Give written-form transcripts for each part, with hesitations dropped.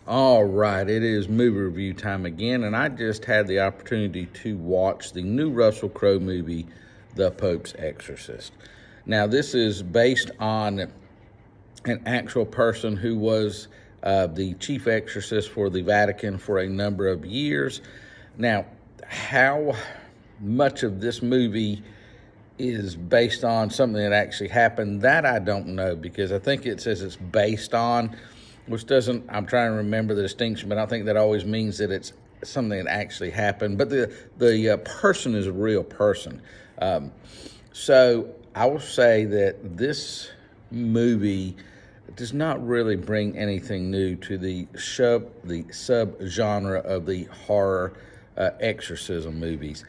All right, it is movie review time again, and I just had the opportunity to watch the new Russell Crowe movie, The Pope's Exorcist. Now, this is based on an actual person who was the chief exorcist for the Vatican for a number of years. Now, how much of this movie is based on something that actually happened, that I don't know, because I think it says it's based on, which doesn't, I'm trying to remember the distinction, but I think that always means that it's something that actually happened. But the person is a real person. So I will say that this movie does not really bring anything new to the sub-genre of the horror exorcism movies.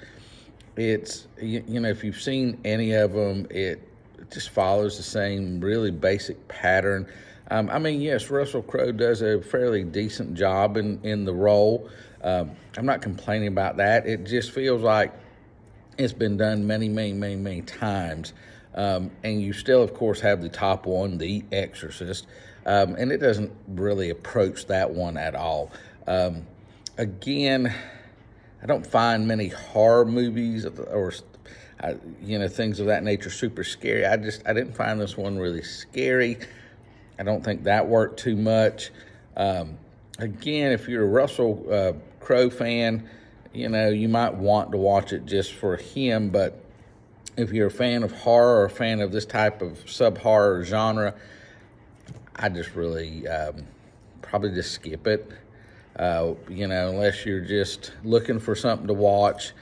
It's, if you've seen any of them, it just follows the same really basic pattern. Yes, Russell Crowe does a fairly decent job in the role. I'm not complaining about that. It just feels like it's been done many, many, many, many times. And you still, of course, have the top one, The Exorcist, and it doesn't really approach that one at all. Again, I don't find many horror movies or things of that nature super scary. I didn't find this one really scary. I don't think that worked too much. Again, if you're a Russell Crowe fan, you might want to watch it just for him, but if you're a fan of horror or a fan of this type of sub-horror genre, I just really probably just skip it. Unless you're just looking for something to watch.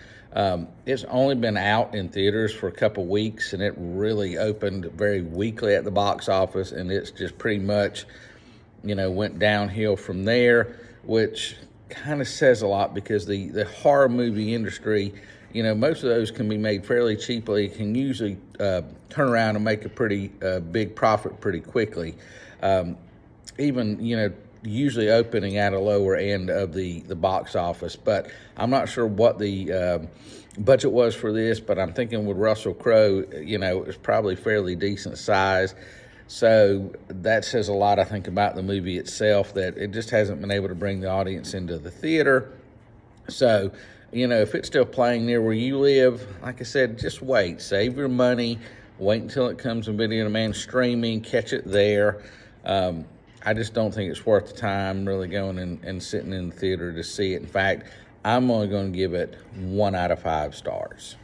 It's only been out in theaters for a couple weeks, and it really opened very weakly at the box office, and it's just pretty much, went downhill from there, which kind of says a lot because the horror movie industry, most of those can be made fairly cheaply, can usually turn around and make a pretty big profit pretty quickly. Usually opening at a lower end of the box office. But I'm not sure what the budget was for this, but I'm thinking with Russell Crowe, it was probably fairly decent size. So that says a lot, I think, about the movie itself, that it just hasn't been able to bring the audience into the theater. So, if it's still playing near where you live, like I said, just wait. Save your money. Wait until it comes in video on demand streaming. Catch it there. I just don't think it's worth the time really going and sitting in the theater to see it. In fact, I'm only going to give it 1 out of 5 stars.